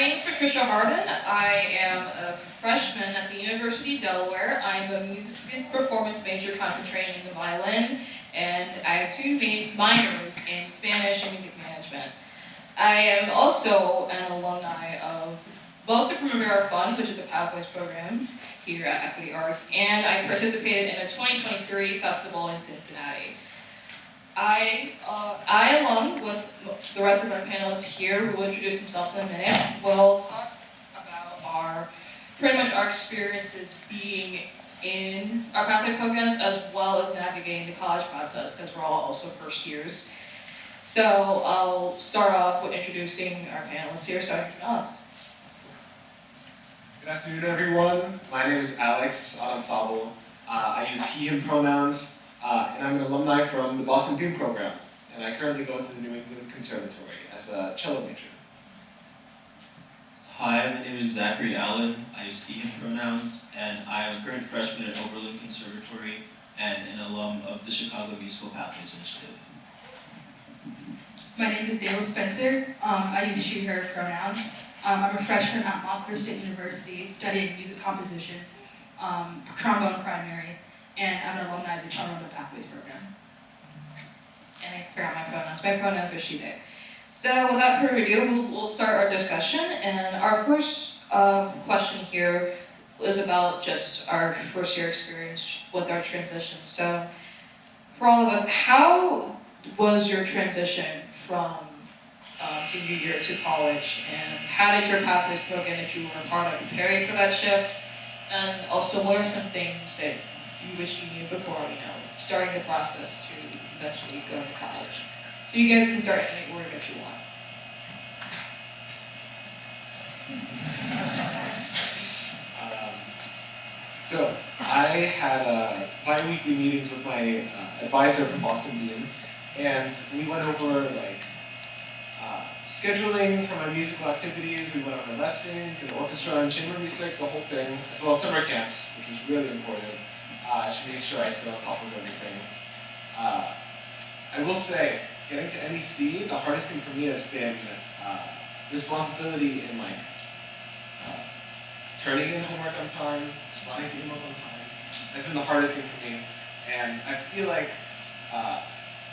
name is Patricia Harden. I am a freshman at the University of Delaware. I'm a music and performance major concentrating in the violin, and I have two minors in Spanish and music management. I am also an alumni of both the Primavera Fund, which is a Pathways program here at Equity Arts, and I participated in a 2023 festival in Cincinnati. I, along with the rest of our panelists here, who will introduce themselves in a minute, will talk about pretty much our experiences being in our pathway programs, as well as navigating the college process, because we're all also first years. So I'll start off with introducing our panelists here, starting with Alex. Good afternoon, everyone. My name is Alex Adanzabal. I use he, him pronouns. And I'm an alumni from the Boston Beam program, and I currently go to the New England Conservatory as a cello major. Hi, my name is Zachary Allen. I use he, him pronouns, and I am a current freshman at Oberlin Conservatory and an alum of the Chicago Musical Pathways Initiative. My name is Dayla Spencer. I use she, her pronouns. I'm a freshman at Montclair State University studying music composition, trombone primary. And I'm an alumni of the Children of Pathways program. And I forgot my pronouns. My pronouns are she, they. So without further ado, we'll start our discussion. And our first question here is about just our first year experience with our transition. So for all of us, how was your transition from senior year to college? And how did your Pathways program that you were a part of prepare you for that shift? And also, what are some things that you wish you knew before, starting the process to eventually go to college? So you guys can start in any order that you want. So I had bi-weekly meetings with my advisor from Boston Beam, and we went over scheduling for my musical activities. We went over lessons and orchestra and chamber music, the whole thing, as well as summer camps, which was really important. I should make sure I stay on top of everything. I will say, getting to NEC, the hardest thing for me has been responsibility in turning in homework on time, responding to emails on time. That's been the hardest thing for me. And I feel like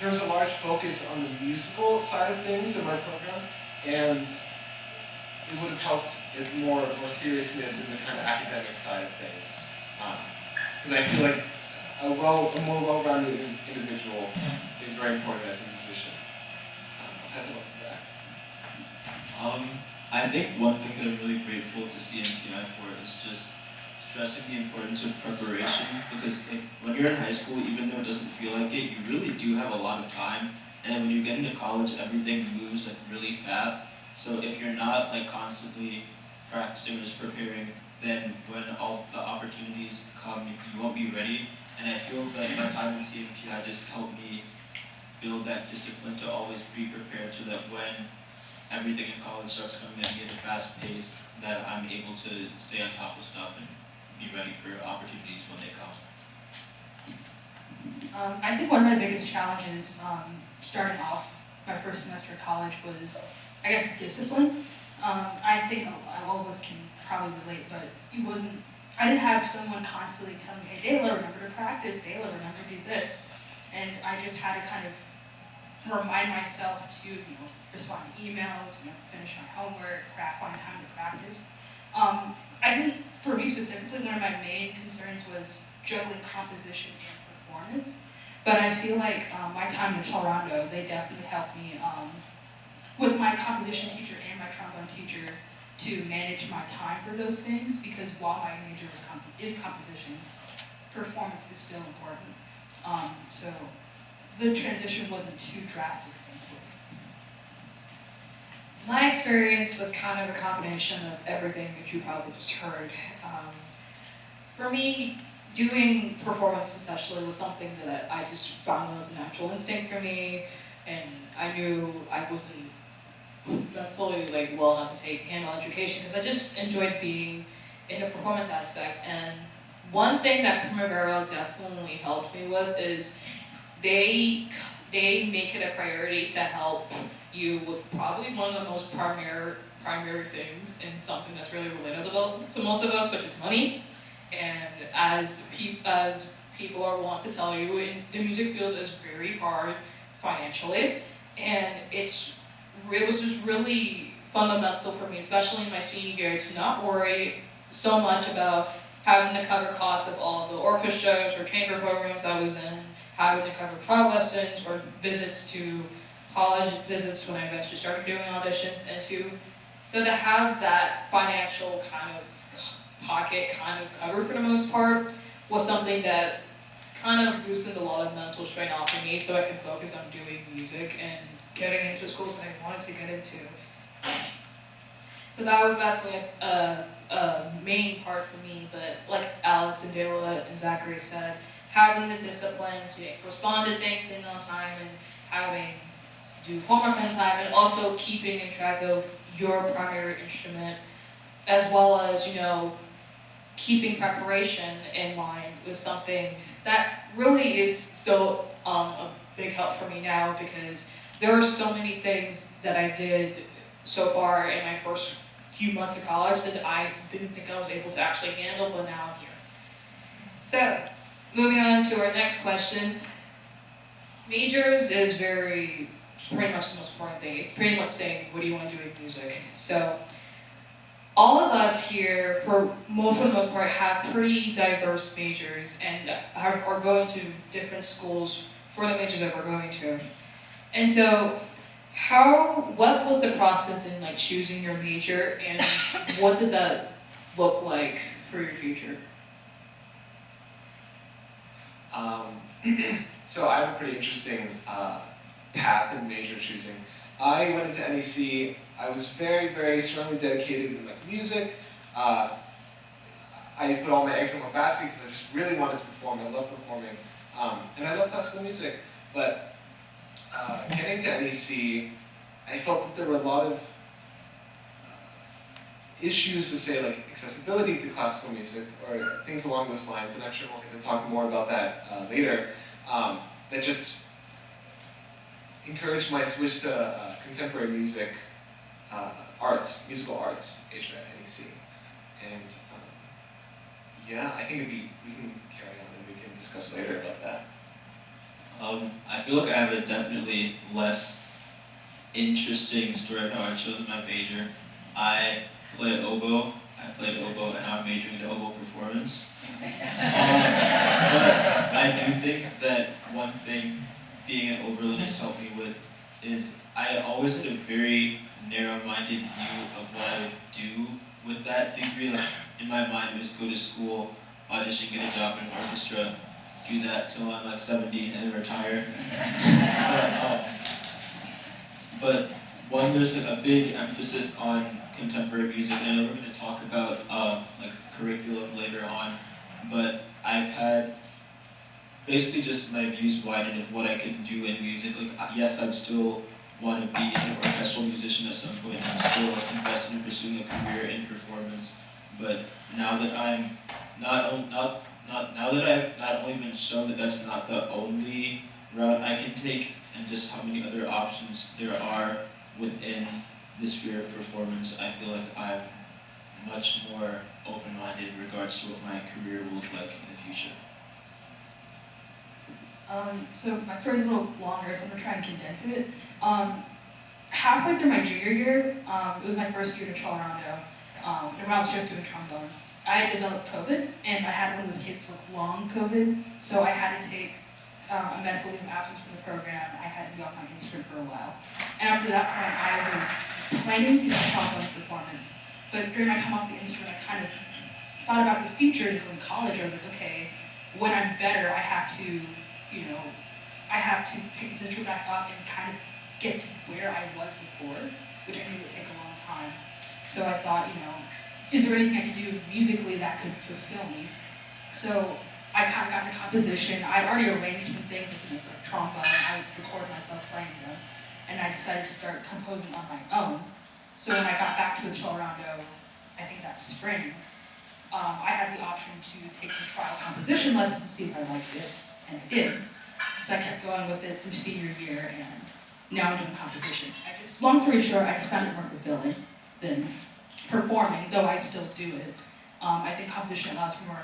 there was a large focus on the musical side of things in my program, and it would have helped if more seriousness in the kind of academic side of things. Because I feel like a more well-rounded individual is very important as a musician. I'll pass it over to Zach. I think one thing that I'm really grateful to CNPI for is just stressing the importance of preparation, because when you're in high school, even though it doesn't feel like it, you really do have a lot of time, and when you get into college, everything moves really fast. So if you're not constantly practicing or just preparing, then when all the opportunities come, you won't be ready. And I feel that my time in CNPI just helped me build that discipline to always be prepared, so that when everything in college starts coming at me at a fast pace, that I'm able to stay on top of stuff and be ready for opportunities when they come. I think one of my biggest challenges starting off my first semester of college was, I guess, discipline. I think all of us can probably relate, but I didn't have someone constantly telling me, hey, Dayla, remember to practice, Dayla, remember to do this. And I just had to kind of remind myself to, respond to emails, finish my homework, find time to practice. I think for me specifically, one of my main concerns was juggling composition and performance. But I feel like my time in Toronto, they definitely helped me with my composition teacher and my trombone teacher to manage my time for those things, because while my major is composition, performance is still important. So the transition wasn't too drastic. My experience was kind of a combination of everything that you probably just heard. For me, doing performance essentially was something that I just found was a natural instinct for me, and I knew I wasn't mentally well enough to handle education, because I just enjoyed being in the performance aspect. And one thing that Primavera definitely helped me with is they make it a priority to help you with probably one of the most primary things in something that's really relatable to most of us, which is money. And as people are wont to tell you, the music field is very hard financially, and it was just really fundamental for me, especially in my senior year, to not worry so much about having to cover costs of all the orchestras or chamber programs I was in, having to cover trial lessons or visits to college visits when I eventually started doing auditions, and to have that financial kind of pocket kind of covered for the most part was something that kind of boosted a lot of mental strain off of me, so I could focus on doing music and getting into schools that I wanted to get into. So that was definitely a main part for me, but like Alex and Dela and Zachary said, having the discipline to respond to things in on time and having to do homework on time, and also keeping in track of your primary instrument, as well as, keeping preparation in mind was something that really is still a big help for me now, because there are so many things that I did so far in my first few months of college that I didn't think I was able to actually handle, but now I'm here. So, moving on to our next question. Majors is pretty much the most important thing. It's pretty much saying, what do you want to do with music? So, all of us here, for the most part, have pretty diverse majors and are going to different schools for the majors that we're going to. And so, what was the process in choosing your major, and what does that look like for your future? So I have a pretty interesting path in major choosing. I went into NEC. I was very, very strongly dedicated in music. I put all my eggs in one basket because I just really wanted to perform. I love performing, and I love classical music. But getting to NEC, I felt that there were a lot of issues with, say, accessibility to classical music or things along those lines, and I'm sure we'll get to talk more about that later, that just encouraged my switch to contemporary music, musical arts major at NEC. And yeah, I think we can carry on and we can discuss later about that. I feel like I have a definitely less interesting story of how I chose my major. I played oboe, and now I'm majoring in oboe performance. But I do think that one thing being an Oberlin has helped me with is I always had a very narrow-minded view of what I would do with that degree. In my mind, I just go to school, audition, get a job in an orchestra, do that till I'm 70 and then retire. But there's a big emphasis on contemporary music, and I know we're going to talk about curriculum later on, but I've had basically just my views widened of what I could do in music. Yes, I still want to be an orchestral musician at some point. I'm still invested in pursuing a career in performance, but now that I'm now that I've not only been shown that that's not the only route I can take, and just how many other options there are within the sphere of performance, I feel like I'm much more open-minded in regards to what my career will look like in the future. So my story's a little longer, so I'm gonna try and condense it. Halfway through my junior year, it was my first year to Colorado, and when I was just doing trombone, I had developed COVID, and I had one of those cases long COVID, so I had to take a medical leave of absence from the program. I had to be off my instrument for a while. And after that point, I was planning to do trombone performance, but during my time off the instrument, I kind of thought about the future in college. I was like, okay, when I'm better, I have to pick this instrument back up and kind of get to where I was before, which I knew would take a long time. So I thought, is there anything I could do musically that could fulfill me? So I kind of got into composition. I'd already arranged some things with the trombone. I recorded myself playing them, and I decided to start composing on my own. So when I got back to Colorado, I think that spring, I had the option to take some trial composition lessons to see if I liked it, and I did. So I kept going with it through senior year, and now I'm doing composition. Long story short, I just found it more fulfilling. than performing, though I still do it. I think competition allows for more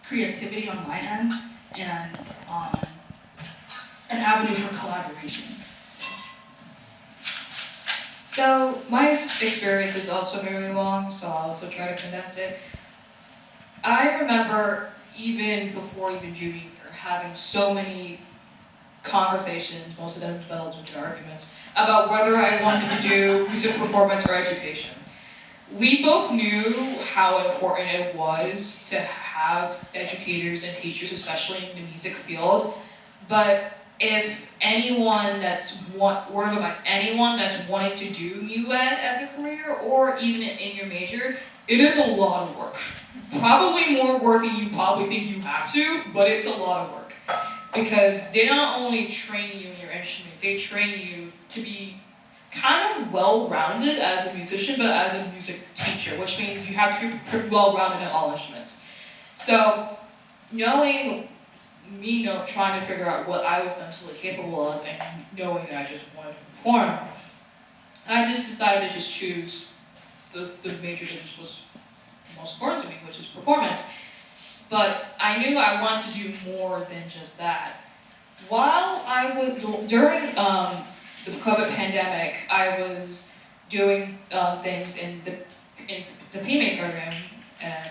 creativity on my end and an avenue for collaboration. So my experience is also very long, so I'll also try to condense it. I remember even before even junior year, having so many conversations, most of them developed into arguments, about whether I wanted to do music performance or education. We both knew how important it was to have educators and teachers, especially in the music field. But if anyone that's word of advice, anyone that's wanting to do mu ed as a career or even in your major, it is a lot of work. Probably more work than you probably think you have to, but it's a lot of work. Because they not only train you in your instrument, they train you to be kind of well-rounded as a musician, but as a music teacher, which means you have to be pretty well-rounded in all instruments. So, knowing me trying to figure out what I was mentally capable of and knowing that I just wanted to perform, I just decided to just choose the major that just was most important to me, which is performance. But I knew I wanted to do more than just that. While I was, during the COVID pandemic, I was doing things in the PMA program, and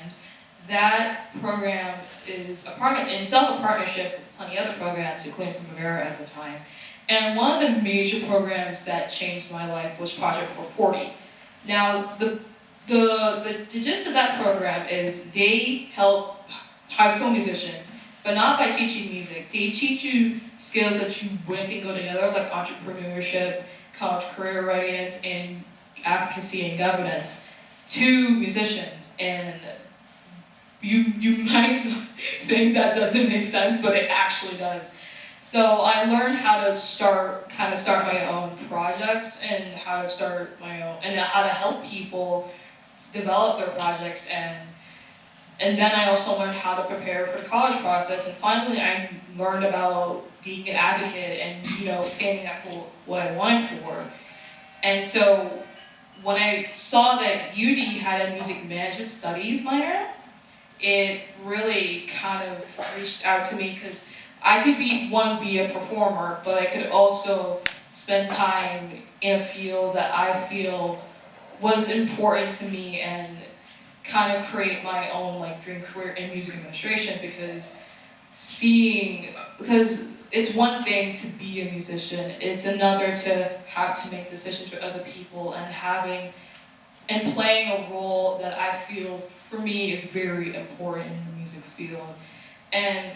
that program is a partnership with plenty of other programs, including Primavera at the time. And one of the major programs that changed my life was Project 440. Now, the gist of that program is they help high school musicians, but not by teaching music. They teach you skills that you wouldn't think go together, like entrepreneurship, college career readiness, and advocacy and governance, to musicians. And you might think that doesn't make sense, but it actually does. So I learned how to start my own projects and how to start my own, and how to help people develop their projects, and then I also learned how to prepare for the college process, and finally I learned about being an advocate and standing up for what I wanted for. And so when I saw that UD had a music management studies minor, it really kind of reached out to me because I could be a performer, but I could also spend time in a field that I feel was important to me and kind of create my own dream career in music administration, because it's one thing to be a musician, it's another to have to make decisions for other people and playing a role that I feel for me is very important in the music field. And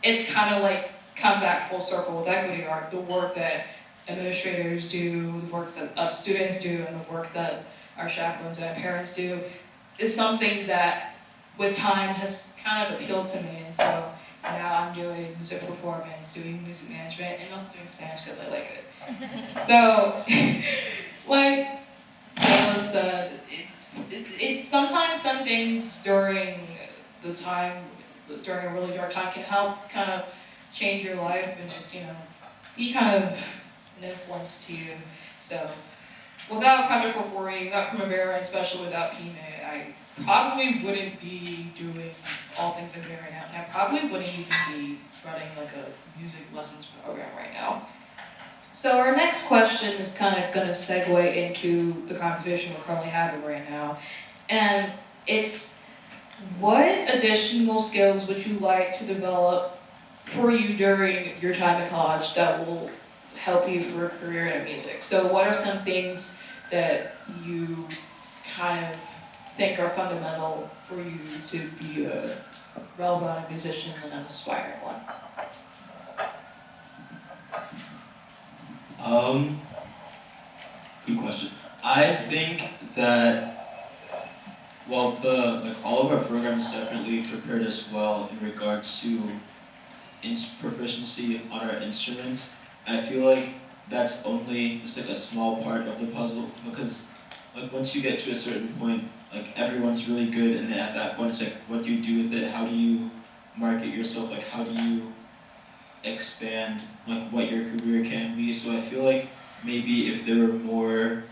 it's kind of like come back full circle with equity art, the work that administrators do, the work that us students do, and the work that our chaperones and our parents do is something that with time has kind of appealed to me. And so now I'm doing music performance, doing music management, and also doing Spanish because I like it. So, like Ayla said, it's sometimes some things during a really dark time can help kind of change your life and just, be kind of an influence to you. So without Project 440, without Primavera, and especially without PMA, I probably wouldn't be doing all things I'm doing right now. And I probably wouldn't even be running a music lessons program right now. So our next question is kind of going to segue into the conversation we're currently having right now. And it's, what additional skills would you like to develop for you during your time in college that will help you for a career in music? So what are some things that you kind of think are fundamental for you to be a well-rounded musician and an aspiring one? Good question. I think that all of our programs definitely prepared us well in regards to proficiency on our instruments. I feel like that's only just a small part of the puzzle, because once you get to a certain point, everyone's really good, and then at that point it's what do you do with it? How do you market yourself? How do you expand what your career can be? So I feel like maybe if there were more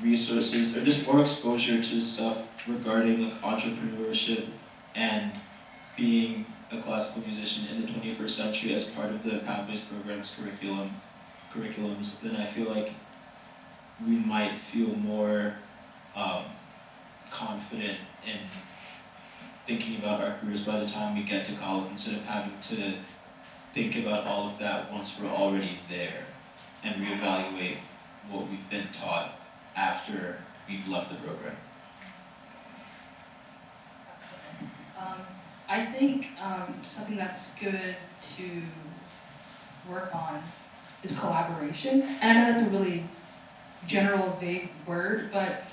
resources or just more exposure to stuff regarding like entrepreneurship and being a classical musician in the 21st century as part of the Pathways program's curriculums, then I feel like we might feel more confident in thinking about our careers by the time we get to college instead of having to think about all of that once we're already there and reevaluate what we've been taught after we've left the program. I think something that's good to work on is collaboration. And I know that's a really general, vague word, but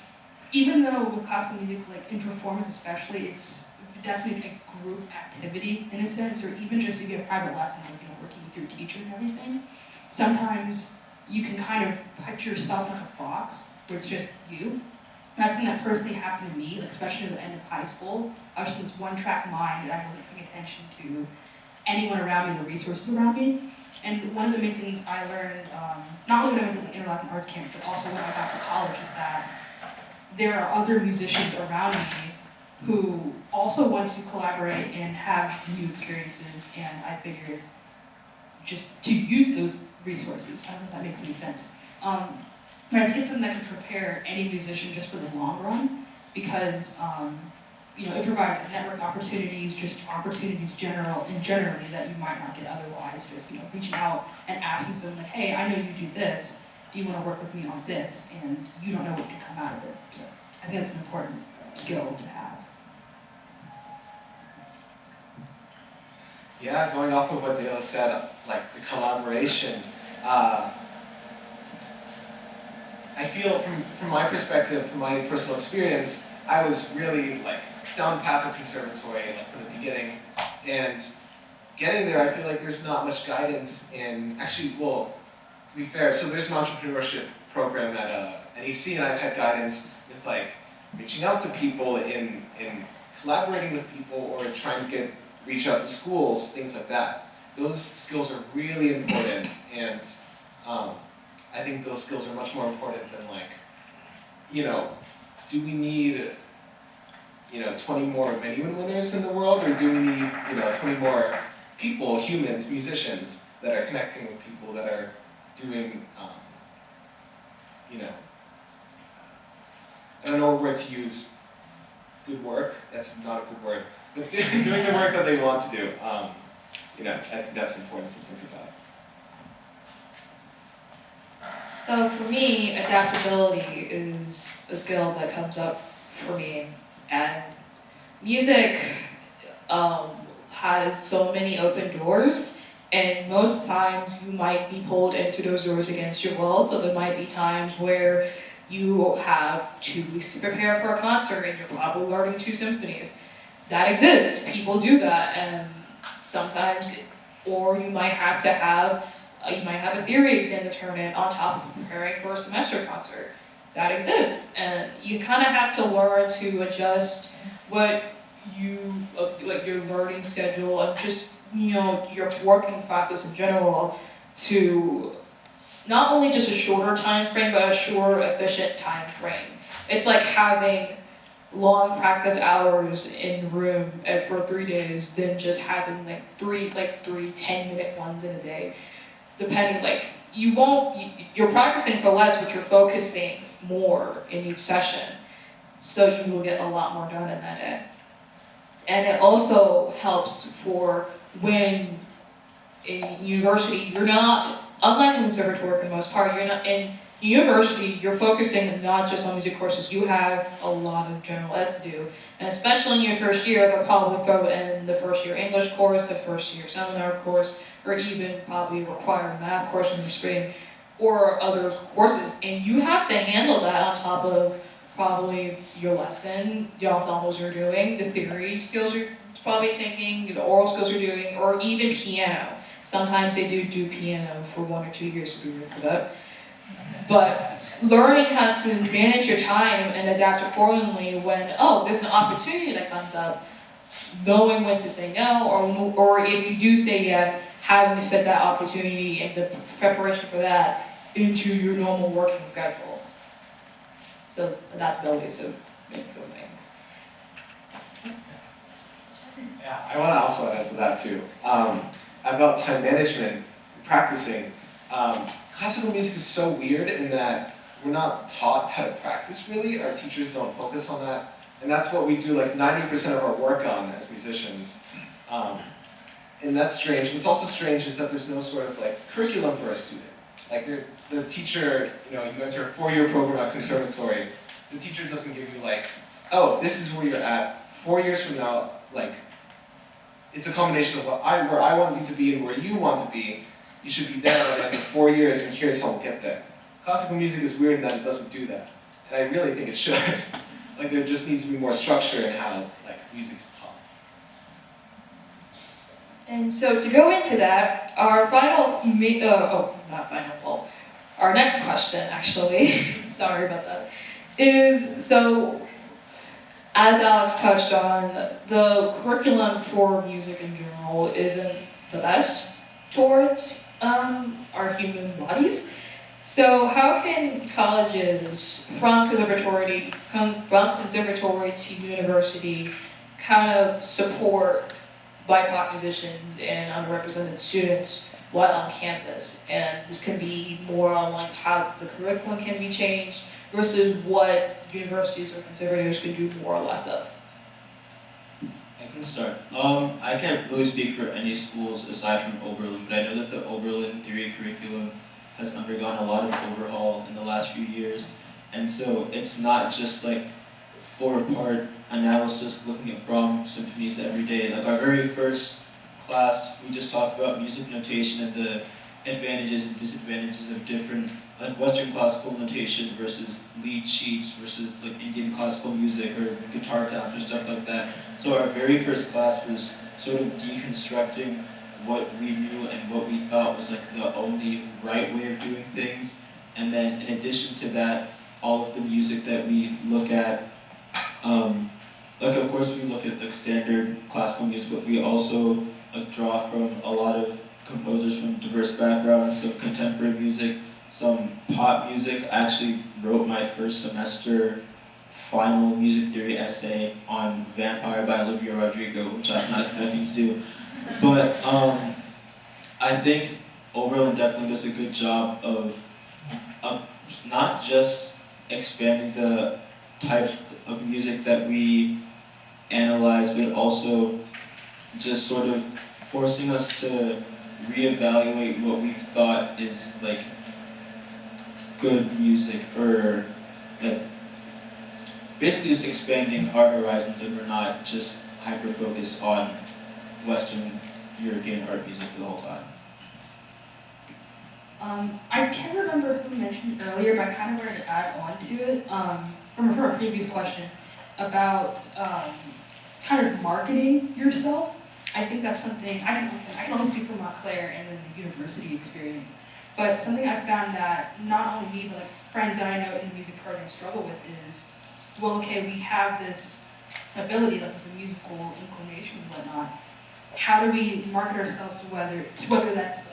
even though with classical music, like in performance especially, it's definitely a group activity in a sense, or even just if you have private lessons, like, working with your teacher and everything, sometimes you can kind of put yourself in a box where it's just you. That's something that personally happened to me, like especially at the end of high school. I was in this one-track mind and I wasn't paying attention to anyone around me, the resources around me. And one of the main things I learned, not only when I went to the Interlochen Arts Camp, but also when I got to college, is that there are other musicians around me who also want to collaborate and have new experiences, and I figured just to use those resources. I don't know if that makes any sense. But I think it's something that can prepare any musician just for the long run, because it provides network opportunities, just opportunities generally that you might not get otherwise. Just reaching out and asking someone like, hey, I know you do this. Do you want to work with me on this? And you don't know what could come out of it. So I think that's an important skill to have. Yeah, going off of what Dale said, like the collaboration, I feel from my perspective, from my personal experience, I was really like down the path of conservatory from the beginning, and getting there, I feel like there's not much guidance in, actually, well, to be fair, so there's an entrepreneurship program at NEC, and I've had guidance with like reaching out to people in collaborating with people or trying to reach out to schools, things like that. Those skills are really important, and I think those skills are much more important than like, do we need 20 more Menuhin winners in the world, or do we need 20 more people, humans, musicians that are connecting with people that are doing I don't know what word to use. Good work. That's not a good word. But doing the work that they want to do. I think that's important to think about. So for me, adaptability is a skill that comes up for me, and music has so many open doors, and most times you might be pulled into those doors against your will. So there might be times where you have 2 weeks to prepare for a concert and you're probably learning 2 symphonies. That exists. People do that, and sometimes, or you might have to have a theory exam to turn in on top of preparing for a semester concert. That exists, and you kind of have to learn to adjust what your learning schedule and just your working process in general to not only just a shorter time frame, but a shorter, efficient time frame. It's like having long practice hours in the room for 3 days than just having three 10-minute ones in a day. Depending, you're practicing for less, but you're focusing more in each session. So you will get a lot more done in that day. And it also helps for when in university, you're not, unlike in conservatory for the most part, you're not in university, you're focusing not just on music courses, you have a lot of general ed to do. And especially in your first year, they'll probably throw in the first year English course, the first year seminar course, or even probably require a math course in your spring, or other courses. And you have to handle that on top of probably your lesson, the ensembles you're doing, the theory skills you're probably taking, the oral skills you're doing, or even piano. Sometimes they do piano for 1 or 2 years to be really good at. But learning how to manage your time and adapt accordingly when, there's an opportunity that comes up, knowing when to say no, or if you do say yes, having to fit that opportunity and the preparation for that into your normal working schedule. So adaptability is a big thing. Yeah, I want to also add to that too. About time management, practicing. Classical music is so weird in that we're not taught how to practice really. Our teachers don't focus on that. And that's what we do like 90% of our work on as musicians. And that's strange. What's also strange is that there's no sort of like curriculum for a student. Like the teacher, you enter a 4-year program at conservatory. The teacher doesn't give you like, oh, this is where you're at 4 years from now. Like, it's a combination of where I want you to be and where you want to be. You should be there by the end of 4 years, and here's how we'll get there. Classical music is weird in that it doesn't do that, and I really think it should. Like, there just needs to be more structure in how music is taught. And so to go into that, our our next question actually, sorry about that, is so, as Alex touched on, the curriculum for music in general isn't the best towards our human bodies. So how can colleges, from conservatory to university, kind of support BIPOC musicians and underrepresented students while on campus? And this can be more on like how the curriculum can be changed versus what universities or conservators could do more or less of. I can start. I can't really speak for any schools aside from Oberlin, but I know that the Oberlin theory curriculum has undergone a lot of overhaul in the last few years. And so it's not just like 4-part analysis looking at Brahms symphonies every day. Like our very first class, we just talked about music notation and the advantages and disadvantages of different like Western classical notation versus lead sheets versus like Indian classical music or guitar tabs or stuff like that. So our very first class was sort of deconstructing what we knew and what we thought was like the only right way of doing things. And then in addition to that, all of the music that we look at, like of course we look at like standard classical music, but we also like draw from a lot of composers from diverse backgrounds, so contemporary music, some pop music. I actually wrote my first semester final music theory essay on Vampire by Olivia Rodrigo, which I was not expecting to do. But I think Oberlin definitely does a good job of not just expanding the types of music that we analyze, but also just sort of forcing us to reevaluate what we've thought is like good music, or like basically just expanding our horizons, and we're not just hyper-focused on Western European art music the whole time. I can't remember who mentioned earlier, but I kind of wanted to add on to it from a previous question about kind of marketing yourself. I think that's something, I can only speak for Montclair and then the university experience, but something I've found that not only me, but like friends that I know in the music program struggle with is, well, okay, we have this ability, like this musical inclination and whatnot. How do we market ourselves to whether that's,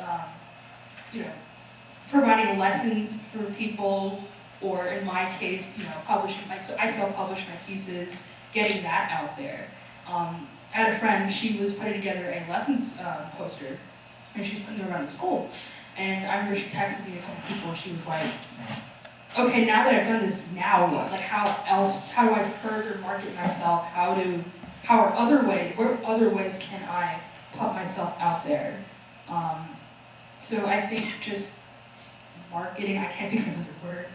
providing lessons for people, or in my case, publishing, I self-publish my pieces, getting that out there. I had a friend, she was putting together a lessons poster, and she was putting it around the school. And I remember she texted me a couple people, and she was like, okay, now that I've done this, now what? Like how do I further market myself? Where other ways can I put myself out there? So I think just marketing, I can't think of another word,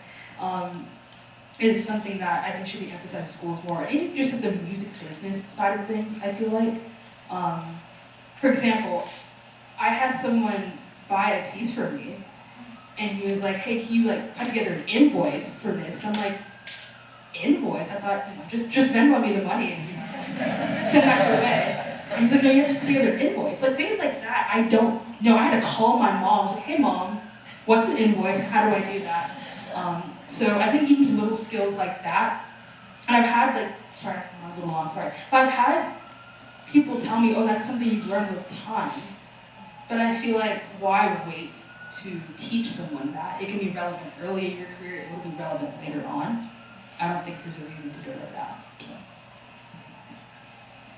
is something that I think should be emphasized in schools more. And even just at the music business side of things, I feel like. For example, I had someone buy a piece from me, and he was like, hey, can you like put together an invoice for this? And I'm like, invoice? I thought, just Venmo me the money and send that your way. And he's like, no, you have to put together an invoice. Like things like that, I don't know. I had to call my mom. I was like, hey mom, what's an invoice? How do I do that? So I think even little skills like that, and I've had sorry, I'm a little long, sorry. But I've had people tell me, oh, that's something you've learned with time. But I feel like, why wait to teach someone that? It can be relevant early in your career, it will be relevant later on. I don't think there's a reason to go with that, so.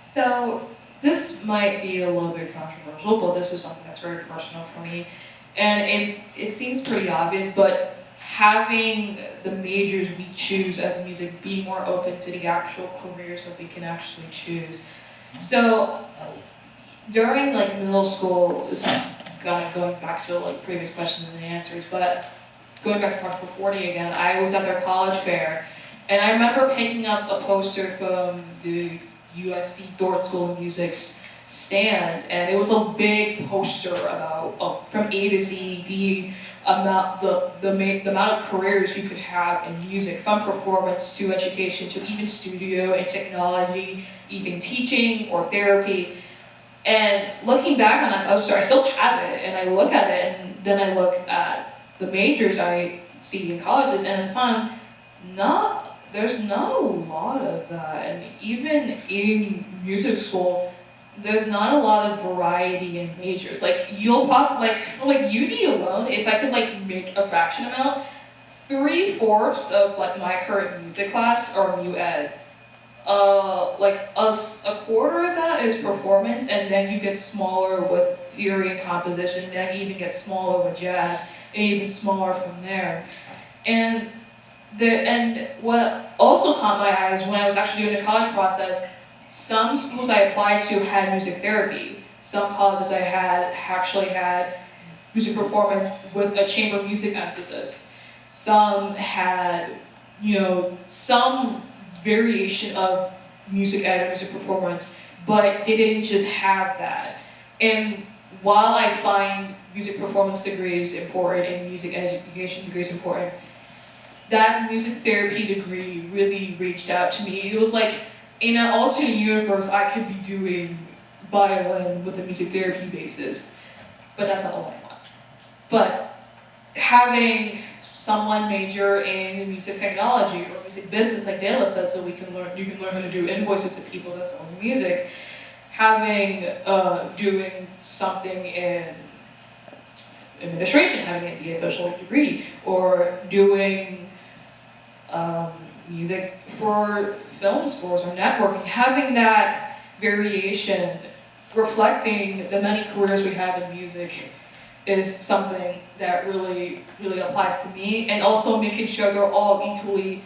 So this might be a little bit controversial, but this is something that's very personal for me. And it seems pretty obvious, but having the majors we choose as music be more open to the actual careers that we can actually choose. So during like middle school, this is kind of going back to like previous questions and answers, but going back to Park 40 again, I was at their college fair, and I remember picking up a poster from the USC Thorne School of Music's stand, and it was a big poster about from A to Z the amount of careers you could have in music, from performance to education to even studio and technology, even teaching or therapy. And looking back on that poster, I still have it, and I look at it, and then I look at the majors I see in colleges, and I find there's not a lot of that. And even in music school, there's not a lot of variety in majors. Like you'll pop for like UD alone, if I could like make a fraction amount, 3/4 of like my current music class are mu ed. Like a quarter of that is performance, and then you get smaller with theory and composition, then you even get smaller with jazz, and even smaller from there. And what also caught my eyes when I was actually doing the college process, some schools I applied to had music therapy. Some colleges I had actually had music performance with a chamber music emphasis. Some had, some variation of music ed or music performance, but they didn't just have that. And while I find music performance degrees important and music education degrees important, that music therapy degree really reached out to me. It was like, in an alternate universe, I could be doing violin with a music therapy basis, but that's not what I want. But having someone major in music technology or music business, like Dayla says, so you can learn how to do invoices to people that sell music, having doing something in administration, having an MPFO24 degree, or doing music for film scores or networking, having that variation, reflecting the many careers we have in music is something that really, really applies to me, and also making sure they're all equally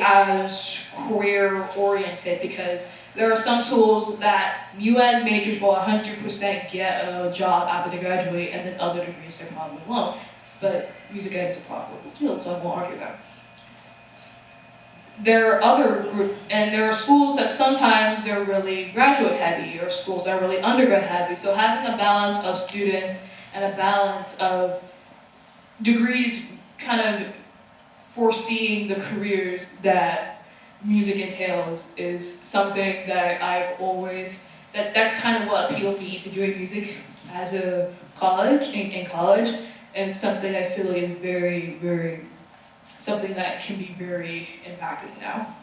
as career oriented, because there are some schools that mu-ed majors will 100% get a job after they graduate, and then other degrees they probably won't. But music ed is a profitable field, so I won't argue that. There are schools that sometimes they're really graduate heavy, or schools that are really undergrad heavy. So having a balance of students and a balance of degrees, kind of foreseeing the careers that music entails, is something that I've always, that's kind of what appealed me to doing music as a college, in college, and something I feel like is very, very, something that can be very impacting now.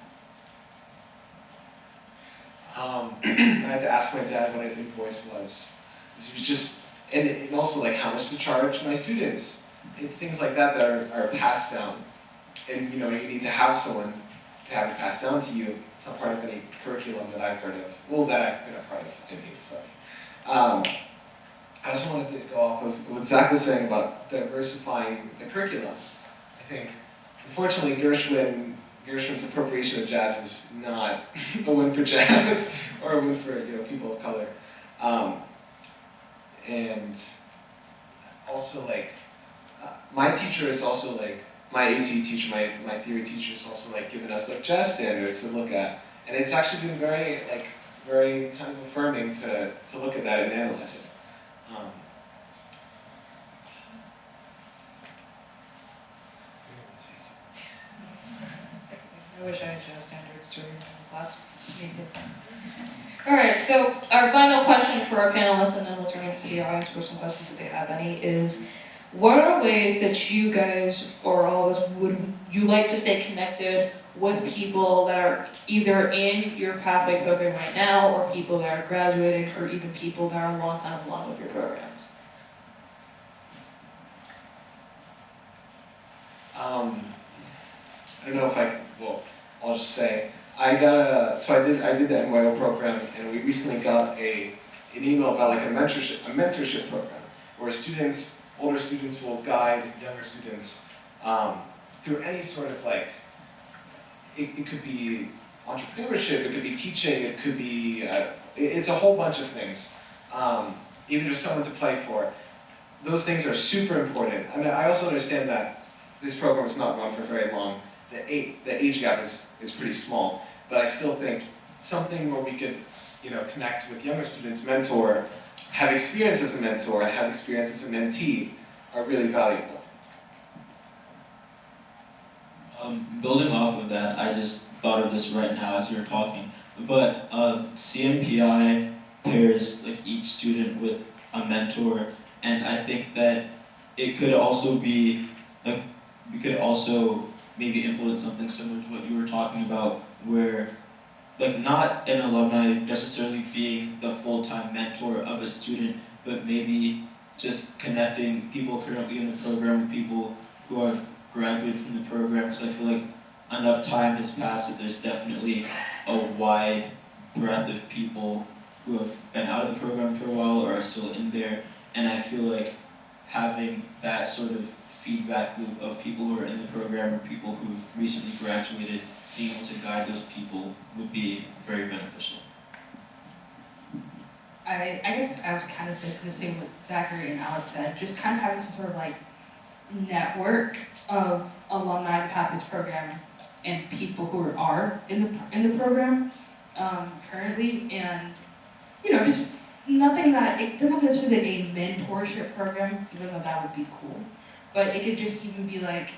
I had to ask my dad what an invoice was. He was just, and also like how much to charge my students. It's things like that that are passed down. And you need to have someone to have it passed down to you. It's not part of any curriculum that I've heard of. Well, that I've been a part of, sorry. I also wanted to go off of what Zach was saying about diversifying the curriculum. I think, unfortunately, Gershwin's appropriation of jazz is not a win for jazz or a win for people of color. And also my teacher is also my AC teacher, my theory teacher is also giving us jazz standards to look at, and it's actually been very very kind of affirming to look at that and analyze it. I wish I had jazz standards to read in class. Alright, so our final question for our panelists, and then we'll turn it to the audience for some questions if they have any, is what are ways that you guys, or all of us, would you like to stay connected with people that are either in your pathway program right now, or people that are graduating, or even people that are a long time along with your programs? I don't know if well, I'll just say, I did the NYO program, and we recently got an email about like a mentorship program, where older students will guide younger students through any sort of like, it could be entrepreneurship, it could be teaching, it could be, it's a whole bunch of things. Even just someone to play for. Those things are super important. I mean, I also understand that this program is not run for very long. The age gap is pretty small, but I still think something where we could, connect with younger students, mentor, have experience as a mentor, and have experience as a mentee are really valuable. Building off of that, I just thought of this right now as you were talking, but CMPI pairs like each student with a mentor, and I think that it could also be, like, we could also maybe implement something similar to what you were talking about, where like not an alumni necessarily being the full-time mentor of a student, but maybe just connecting people currently in the program with people who have graduated from the program, because I feel like enough time has passed that there's definitely a wide breadth of people who have been out of the program for a while or are still in there, and I feel like having that sort of feedback loop of people who are in the program or people who've recently graduated, being able to guide those people would be very beneficial. I guess I was kind of thinking the same what Zachary and Alex said, just kind of having some sort of like network of alumni of the Pathways program and people who are in the program currently, and just nothing that it doesn't necessarily be a mentorship program, even though that would be cool, but it could just even be like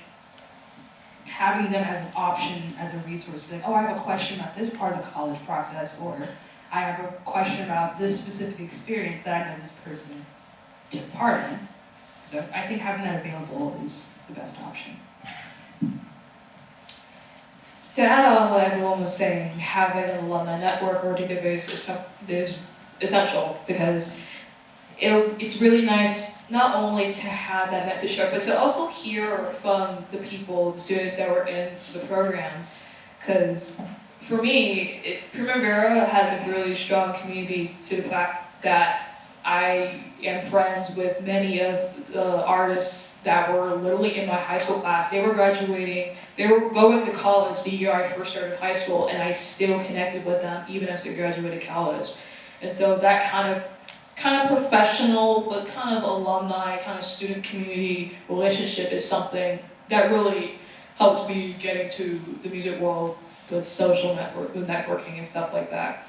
having them as an option, as a resource, be like, oh, I have a question about this part of the college process, or I have a question about this specific experience that I know this person took part in. So I think having that available is the best option. To add on what everyone was saying, having an alumni network or database is essential, because it's really nice not only to have that mentorship, but to also hear from the students that were in the program. Because for me, Primavera has a really strong community to the fact that I am friends with many of the artists that were literally in my high school class. They were graduating, they were going to college the year I first started high school, and I still connected with them even as they graduated college. And so that kind of professional, but kind of alumni, kind of student community relationship is something that really helped me get into the music world with social networking and stuff like that.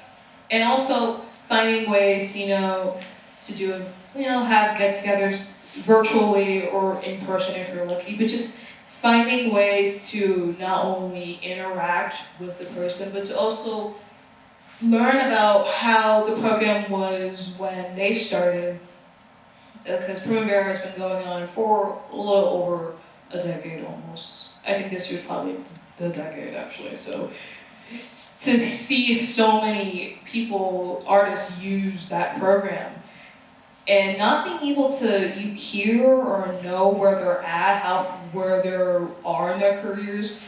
And also finding ways, to do, have get-togethers virtually or in person if you're lucky, but just finding ways to not only interact with the person, but to also learn about how the program was when they started, because Primavera has been going on for a little over a decade almost. I think this year's probably the decade actually, so to see so many artists use that program, and not being able to hear or know where they're at, where they are in their careers,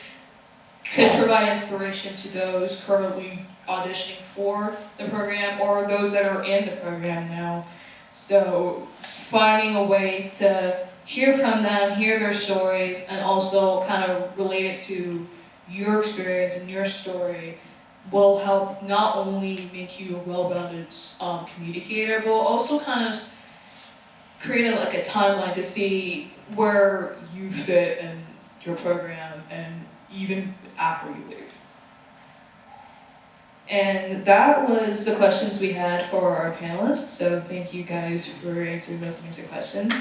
could provide inspiration to those currently auditioning for the program or those that are in the program now. So finding a way to hear from them, hear their stories, and also kind of relate it to your experience and your story will help not only make you a well-rounded communicator, but will also kind of create a timeline to see where you fit in your program and even after you leave. And that was the questions we had for our panelists, so thank you guys for answering those amazing questions.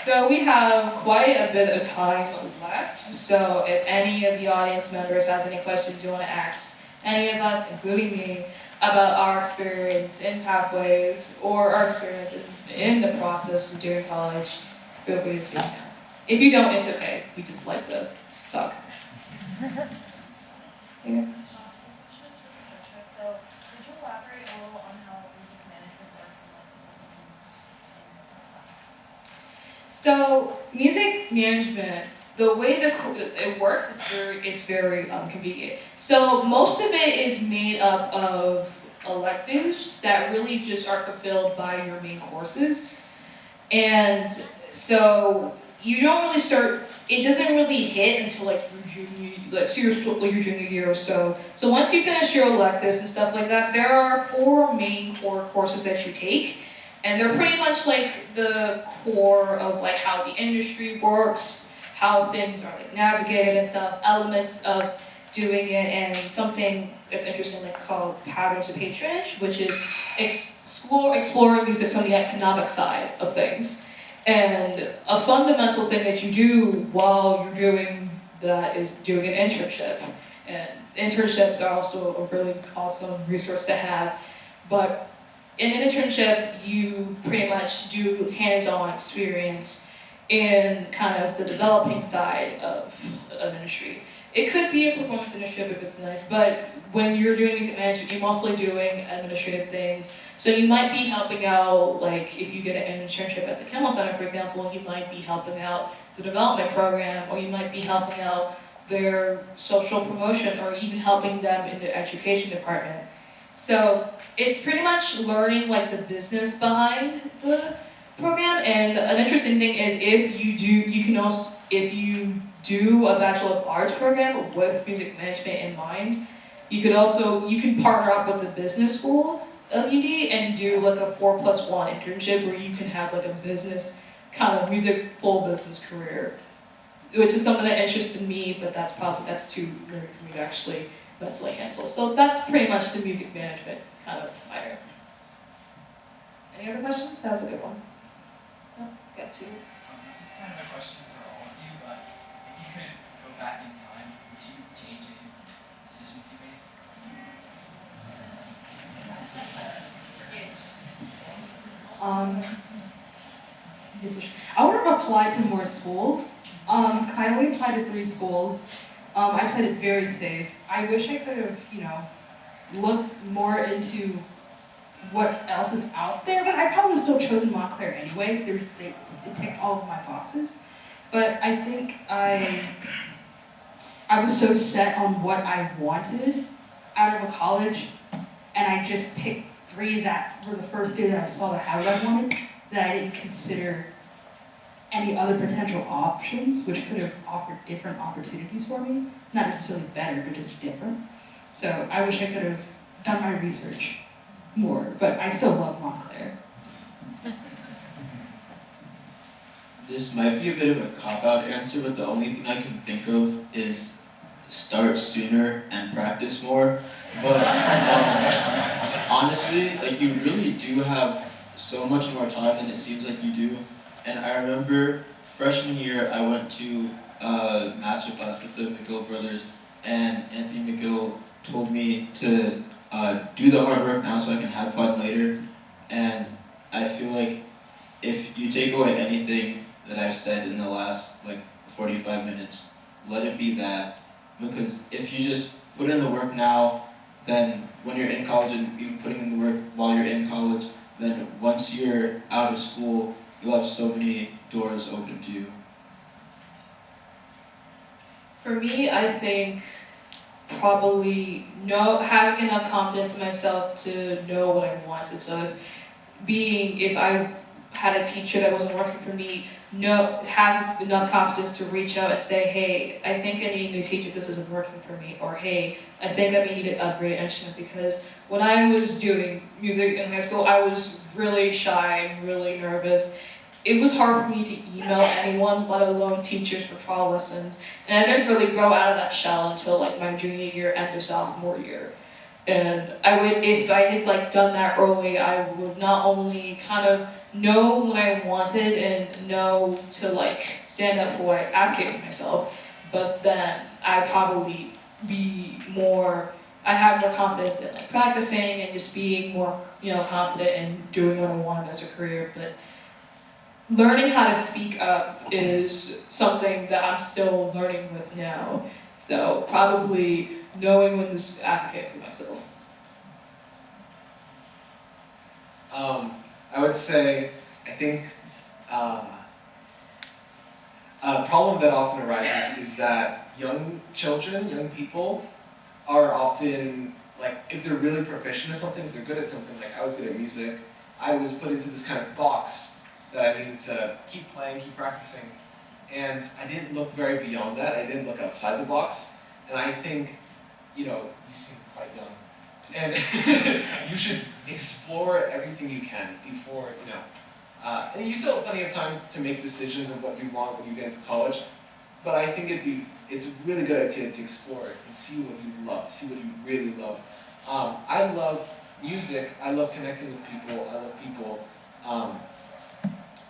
So we have quite a bit of time left, so if any of the audience members has any questions you want to ask any of us, including me, about our experience in Pathways or our experience in the process of doing college, feel free to speak now. If you don't, it's okay. We just like to talk. Yeah. So, could you elaborate a little on how music management works So music management, the way it works, it's very convenient. So most of it is made up of electives that really just are fulfilled by your main courses. And so you don't really start, it doesn't really hit until like your junior, your junior year or so. So once you finish your electives and stuff like that, there are 4 main core courses that you take. And they're pretty much like the core of like how the industry works, how things are like navigated and stuff, elements of doing it, and something that's interesting like called patterns of patronage, which is exploring music from the economic side of things. And a fundamental thing that you do while you're doing that is doing an internship. And internships are also a really awesome resource to have. But in an internship, you pretty much do hands-on experience in kind of the developing side of an industry. It could be a performance internship if it's nice, but when you're doing music management, you're mostly doing administrative things. So you might be helping out, like if you get an internship at the Kimmel Center, for example, you might be helping out the development program, or you might be helping out their social promotion, or even helping them in the education department. So it's pretty much learning like the business behind the program. And an interesting thing is if you do a Bachelor of Arts program with music management in mind, you can partner up with the business school of UD and do like a 4+1 internship where you can have like a business kind of full business career, which is something that interested me, but that's too weird for me to actually mentally handle. So that's pretty much the music management kind of minor. Any other questions? That was a good one. No? Got 2. This is kind of a question for all of you, but if you could go back in time, would you change any decisions you made? I would have applied to more schools. I only applied to 3 schools. I played it very safe. I wish I could have, looked more into what else is out there, but I probably would have still chosen Montclair anyway. It ticked all of my boxes. But I think I was so set on what I wanted out of a college, and I just picked 3 that were the first 3 that I saw that had what I wanted, that I didn't consider any other potential options, which could have offered different opportunities for me. Not necessarily better, but just different. So I wish I could have done my research more, but I still love Montclair. This might be a bit of a cop-out answer, but the only thing I can think of is start sooner and practice more. But honestly, like you really do have so much more time than it seems like you do. And I remember freshman year, I went to a master class with the McGill brothers, and Anthony McGill told me to do the hard work now so I can have fun later. And I feel like if you take away anything that I've said in the last 45 minutes, let it be that. Because if you just put in the work now, then when you're in college and even putting in the work while you're in college, then once you're out of school, you'll have so many doors open to you. For me, I think probably having enough confidence in myself to know what I wanted. So if I had a teacher that wasn't working for me, have enough confidence to reach out and say, hey, I think I need a new teacher, this isn't working for me, or hey, I think I need to upgrade an instrument. Because when I was doing music in high school, I was really shy and really nervous. It was hard for me to email anyone, let alone teachers for trial lessons. And I didn't really grow out of that shell until my junior year and the sophomore year. And if I had done that early, I would not only kind of know what I wanted and know to stand up for what I advocate for myself, but then I'd probably I'd have more confidence in practicing and just being more confident in doing what I wanted as a career. But learning how to speak up is something that I'm still learning with now. So probably knowing when to advocate for myself. I would say, I think problem that often arises is that young children, young people, are often, like, if they're really proficient at something, if they're good at something, like I was good at music, I was put into this kind of box that I needed to keep playing, keep practicing. And I didn't look very beyond that. I didn't look outside the box. And I think, you seem quite young. And you should explore everything you can before, and you still have plenty of time to make decisions of what you want when you get into college. But I think it's a really good idea to explore it and see what you love, see what you really love. I love music, I love connecting with people, I love people.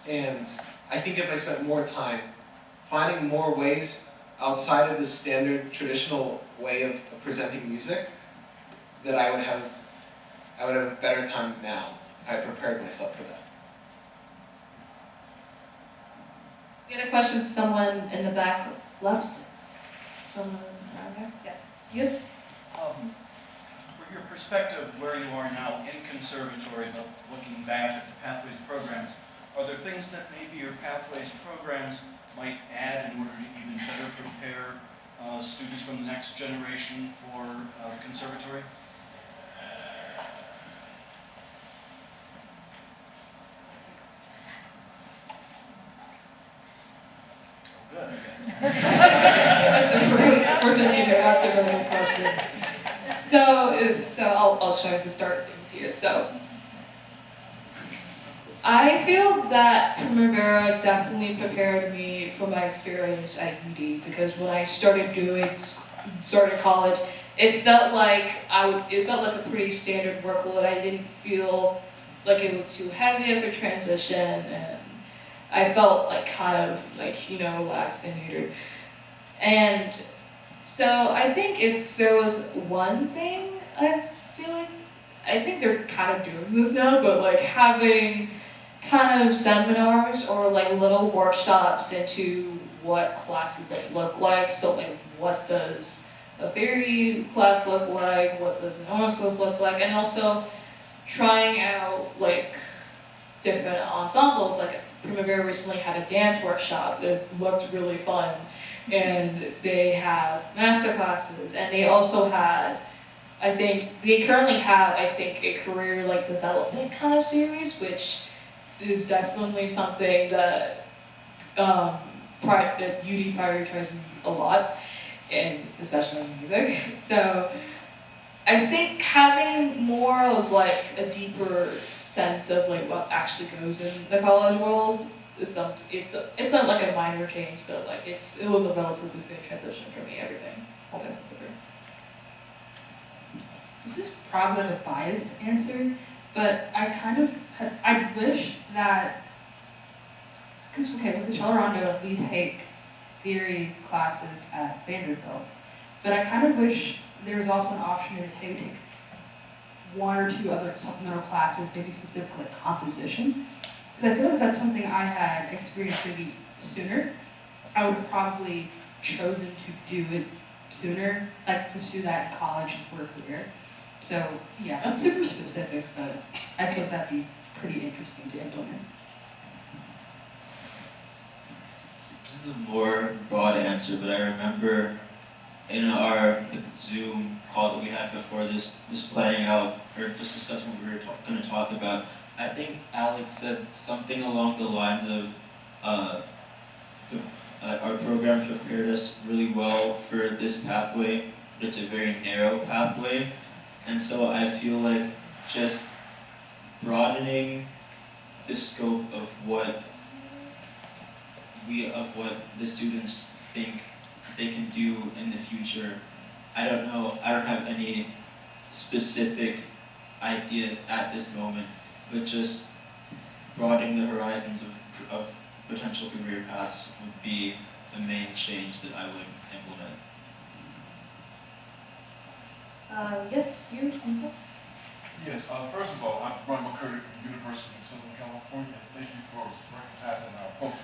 And I think if I spent more time finding more ways outside of the standard traditional way of presenting music, that I would have a better time now if I prepared myself for that. We had a question from someone in the back left. Someone around there? Yes. Yes? For your perspective where you are now in conservatory, but looking back at the Pathways programs, are there things that maybe your Pathways programs might add in order to even better prepare students from the next generation for conservatory? Good, I guess. That's a really good question. So I'll try to start things here. So I feel that Primavera definitely prepared me for my experience at UD, because when I started college, it felt like a pretty standard workload. I didn't feel like it was too heavy of a transition, and I felt like kind of like, laxed and neutered. And so I think if there was one thing, I think they're kind of doing this now, but like having kind of seminars or like little workshops into what classes look like. So like, what does a theory class look like? What does an honors course look like? And also trying out like different ensembles. Like Primavera recently had a dance workshop that looked really fun, and they have master classes, and they also had, they currently have a career development kind of series, which is definitely something that that UD prioritizes a lot, and especially in music. So I think having more of like a deeper sense of like what actually goes in the college world is something. It's not like a minor change, but like it was a relatively smooth transition for me. Everything, all that stuff. This is probably a biased answer, but I wish that, because with the Rondo, we take theory classes at Vanderbilt, but I kind of wish there was also an option to maybe take one or two other supplemental classes, maybe specifically like composition, because I feel like that's something I had experienced maybe sooner. I would have probably chosen to do it sooner, like pursue that in college for a career. So yeah, that's super specific, but I think that'd be pretty interesting to implement. This is a more broad answer, but I remember in our Zoom call that we had before this, just planning out, or just discussing what we were going to talk about, I think Alex said something along the lines of our program prepared us really well for this pathway, but it's a very narrow pathway. And so I feel like just broadening the scope of what the students think they can do in the future. I don't know, I don't have any specific ideas at this moment, but just broadening the horizons of potential career paths would be the main change that I would implement. Yes, you. Yes, first of all, I'm Brian McCurdy from the University of Southern California. Thank you for passing our post.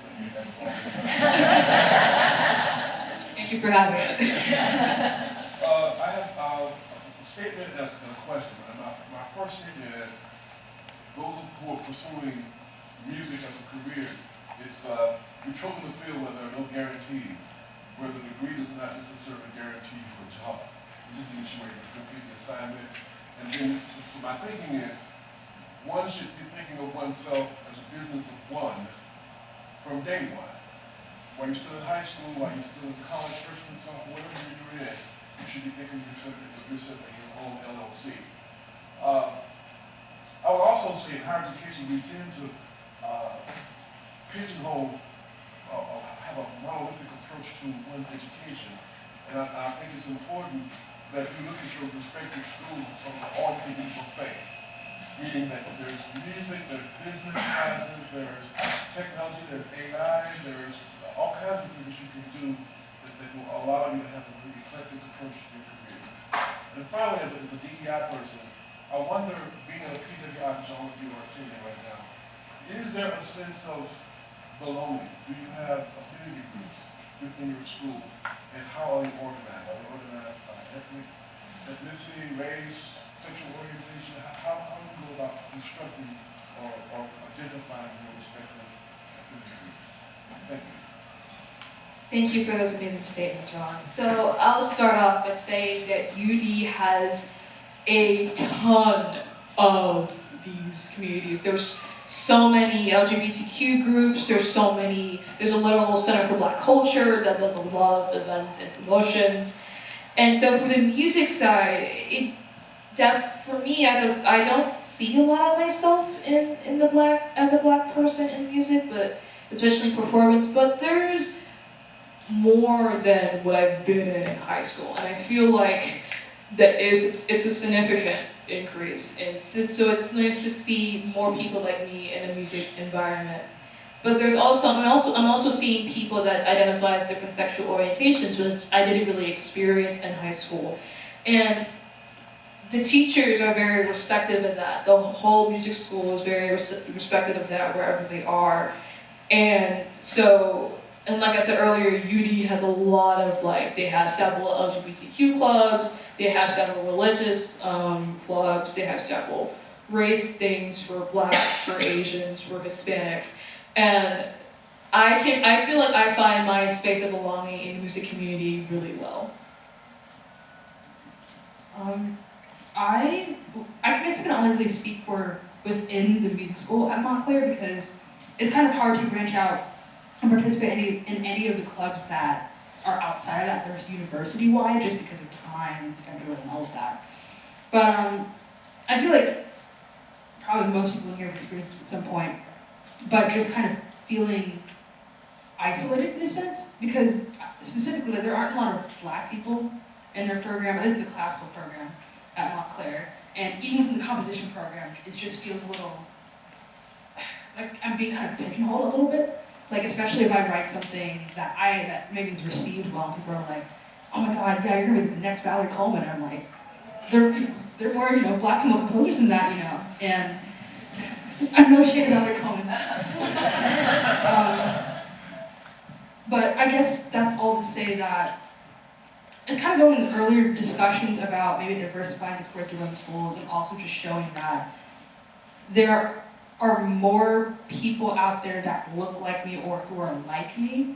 Thank you for having us. I have a statement and a question. My first statement is, those who are pursuing music as a career, It's, you're choking the field where there are no guarantees, where the degree does not necessarily guarantee you a job. You just need to show you to complete the assignment. And then, so my thinking is, one should be thinking of oneself as a business of one from day one. While you're still in high school, while you're still in college, freshman, sophomore, whatever you're in, you should be thinking of yourself as your own LLC. I would also say in higher education, we tend to pigeonhole or have a monolithic approach to one's education. And I think it's important that you look at your respective schools as sort of all you can eat buffet. Meaning that there's music, there's business classes, there's technology, there's AI, there's all kinds of things that you can do that will allow you to have a really eclectic approach to your career. And finally, as a DEI person, I wonder, being at a PWI, which all of you are attending right now, is there a sense of belonging? Do you have affinity groups within your schools? And how are they organized? Are they organized by ethnicity, race, sexual orientation? How do you go about constructing or identifying your respective affinity groups? Thank you. Thank you for those amazing statements, Ron. So I'll start off by saying that UD has a ton of these communities. There's so many LGBTQ groups, there's a little Center for Black Culture that does a lot of events and promotions. And so for the music side, for me, I don't see a lot of myself as a black person in music, but especially performance, but there's more than what I've been in high school. And I feel like it's a significant increase. And so it's nice to see more people like me in a music environment. But I'm also seeing people that identify as different sexual orientations, which I didn't really experience in high school. And the teachers are very respectful of that. The whole music school is very respectful of that wherever they are. And so, and like I said earlier, UD has a lot of they have several LGBTQ clubs, they have several religious clubs, they have several race things for blacks, for Asians, for Hispanics. And I feel like I find my space of belonging in the music community really well. I guess I can only really speak for within the music school at Montclair because it's kind of hard to branch out and participate in any of the clubs that are outside of that. There's university-wide just because of time and schedule and all of that. But I feel like probably most people in here have experienced this at some point, but just kind of feeling isolated in a sense because specifically there aren't a lot of black people in their program. This is the classical program at Montclair, and even from the composition program, it just feels a little like I'm being kind of pigeonholed a little bit. Like especially if I write something that maybe is received well, people are like, "Oh my God, yeah, you're gonna be the next Valerie Coleman." And I'm like, they're more black female composers than that, and I'm no shade of Valerie Coleman. But I guess that's all to say that it's kind of going into earlier discussions about maybe diversifying the curriculum in schools and also just showing that there are more people out there that look like me or who are like me,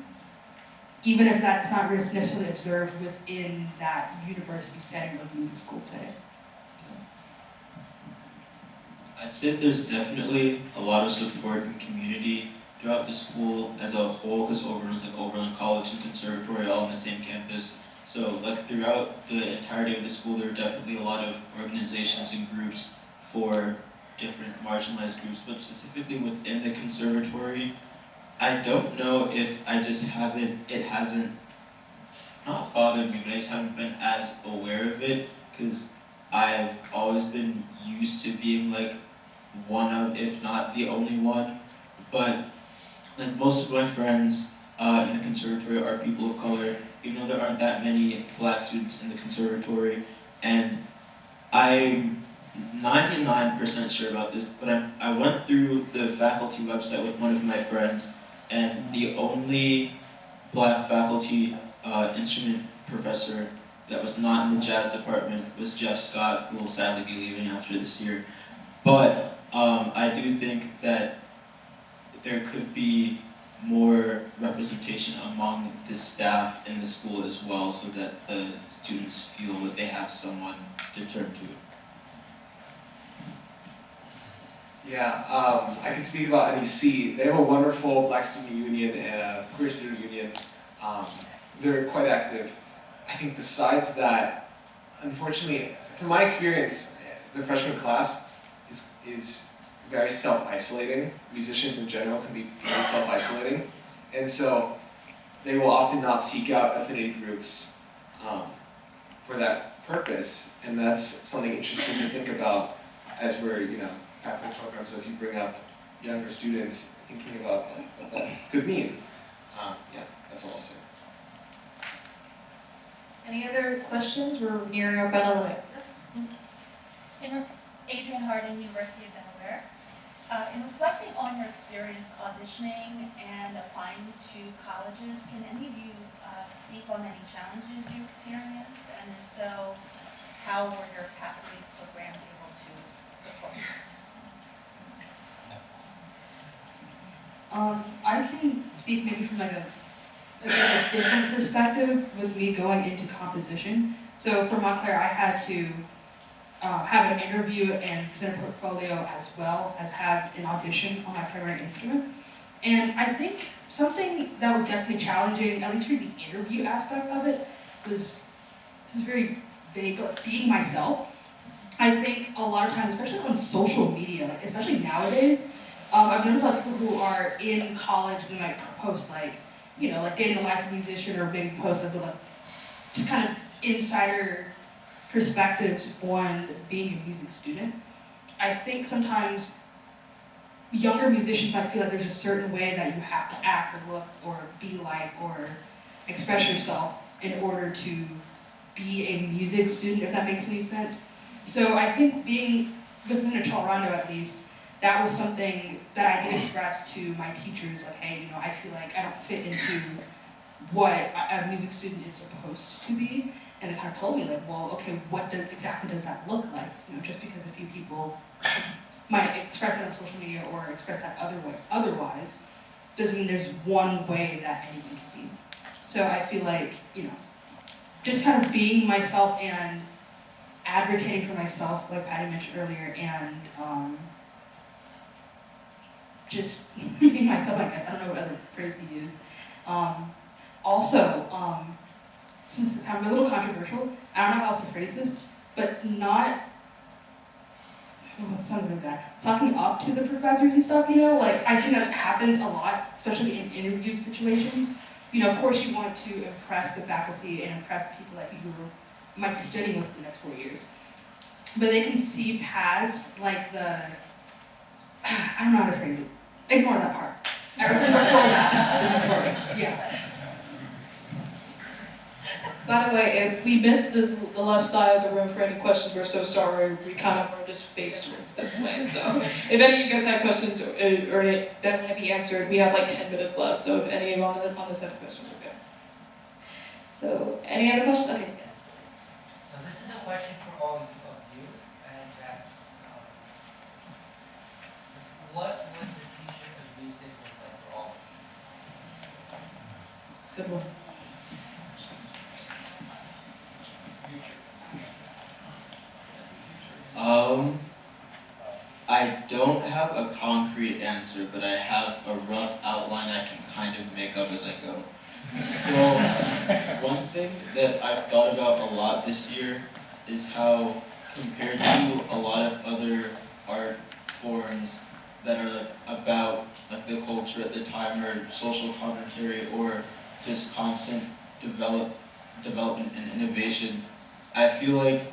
even if that's not necessarily observed within that university setting or music school setting. I'd say there's definitely a lot of support and community throughout the school as a whole, because Oberlin's like Oberlin College and Conservatory all on the same campus. So throughout the entirety of the school, there are definitely a lot of organizations and groups for different marginalized groups, but specifically within the conservatory, I don't know if it hasn't not bothered me, but I just haven't been as aware of it, because I've always been used to being one of, if not the only one, but most of my friends in the conservatory are people of color, even though there aren't that many black students in the conservatory, and I'm 99% sure about this, but I went through the faculty website with one of my friends, and the only black faculty instrument professor that was not in the jazz department was Jeff Scott, who will sadly be leaving after this year. But I do think that there could be more representation among the staff in the school as well, so that the students feel that they have someone to turn to. Yeah, I can speak about NEC. They have a wonderful Black Student Union and a Queer Student Union. They're quite active. I think besides that, unfortunately, from my experience, the freshman class is very self-isolating. Musicians in general can be very self-isolating. And so they will often not seek out affinity groups for that purpose. And that's something interesting to think about as we're, pathway programs, as you bring up younger students thinking about what that could mean. Yeah, that's all I'll say. Any other questions? We're nearing our bell limit. Yes. Adrian Harding, University of Delaware. In reflecting on your experience auditioning and applying to colleges, can any of you speak on any challenges you experienced? And if so, how were your Pathways programs able to support you? I can speak maybe from like a different perspective with me going into composition. So for Montclair, I had to have an interview and present a portfolio as well as have an audition on my primary instrument. And I think something that was definitely challenging, at least for the interview aspect of it, was, this is very vague, but being myself. I think a lot of times, especially on social media, like especially nowadays, I've noticed a lot of people who are in college, they might post like dating the life of a musician, or maybe post like just kind of insider perspectives on being a music student. I think sometimes younger musicians might feel like there's a certain way that you have to act or look or be like or express yourself in order to be a music student, if that makes any sense. So I think being within a Toronto at least, that was something that I did express to my teachers, like, hey, I feel like I don't fit into what a music student is supposed to be. And they kind of told me, like, well, okay, exactly does that look like? Just because a few people might express it on social media or express that otherwise, doesn't mean there's one way that anything can be. So I feel like, just kind of being myself and advocating for myself, like Patty mentioned earlier, and just being myself, I guess. I don't know what other phrase to use. Also, since I'm a little controversial, I don't know how else to phrase this, but not, it sounded really bad, sucking up to the professors and stuff, like I think that happens a lot, especially in interview situations. Of course you want to impress the faculty and impress the people that you might be studying with for the next 4 years. But they can see past, like, I don't know how to phrase it. Ignore that part. Everything that's all that is important. Yeah. By the way, if we missed the left side of the room for any questions, we're so sorry. We kind of were just faced towards this way. So if any of you guys have questions or that want to be answered, we have like 10 minutes left. So if any of you on this have questions, okay. So any other questions? Okay, yes. So this is a question for all of you, and that's, what would the future of music look like for all of you? Good one. I don't have a concrete answer, but I have a rough outline I can kind of make up as I go. So, one thing that I've thought about a lot this year is how, compared to a lot of other art forms that are about the culture at the time, or social commentary, or just constant development and innovation, I feel like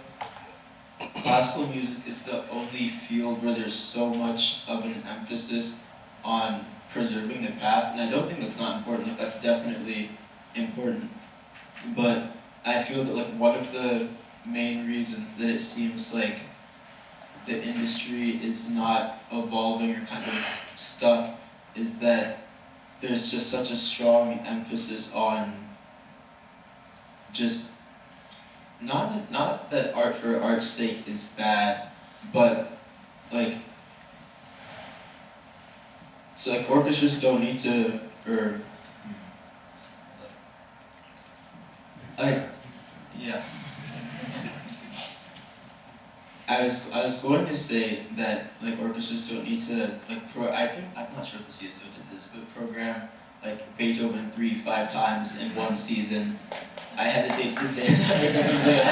classical music is the only field where there's so much of an emphasis on preserving the past, and I don't think that's not important. That's definitely important, but I feel that one of the main reasons that it seems like the industry is not evolving or kind of stuck is that there's just such a strong emphasis on just not that art for art's sake is bad, but orchestras don't need to or I yeah. I was going to say that like orchestras don't need to like I'm not sure if the CSO did this, but program like Beethoven 5 times in one season. I hesitate to say that because of the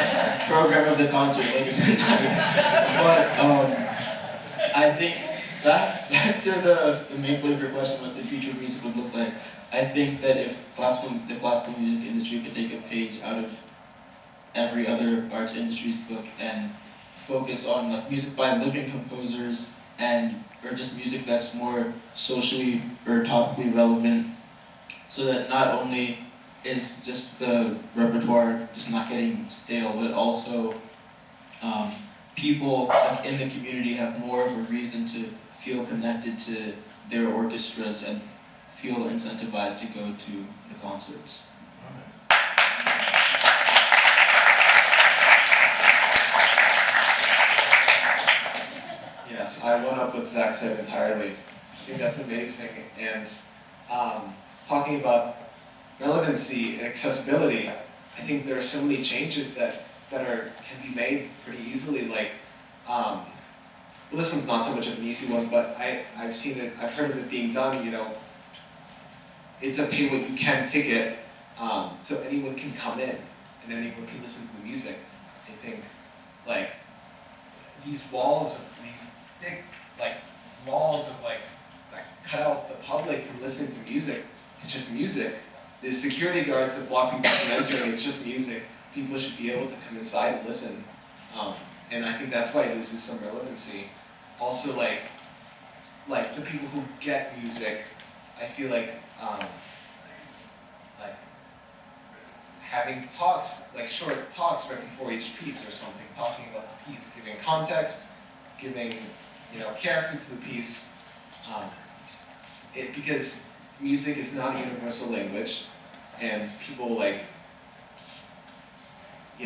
program of the concert later tonight. But I think back to the main point of your question, what the future of music would look like. I think that if the classical music industry could take a page out of every other arts industry's book and focus on like music by living composers or just music that's more socially or topically relevant, so that not only is just the repertoire just not getting stale, but also people like, in the community have more of a reason to feel connected to their orchestras and feel incentivized to go to the concerts. Yes, I one up what Zach said entirely. I think that's amazing. And talking about relevancy and accessibility, I think there are so many changes that can be made pretty easily. Like, well, this one's not so much of an easy one, but I've seen it, I've heard of it being done. You know, it's a pay what you can ticket, so anyone can come in and anyone can listen to the music. I think, like, these walls of these thick, like, walls of like that cut out the public from listening to music. It's just music. The security guards that block people from entering, it's just music. People should be able to come inside and listen. And I think that's why it loses some relevancy. Also, like the people who get music, I feel like having talks, like short talks right before each piece or something, talking about the piece, giving context, giving character to the piece. Because music is not a universal language, and people like, if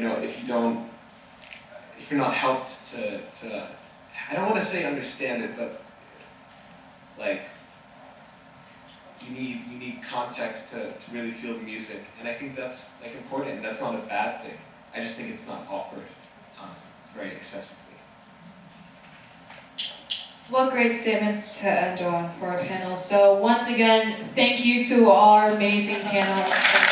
you're not helped to I don't want to say understand it, but like you need context to really feel the music, and I think that's like important. And that's not a bad thing. I just think it's not offered very accessibly. What great statements to end on for our panel. So once again, thank you to our amazing panelists.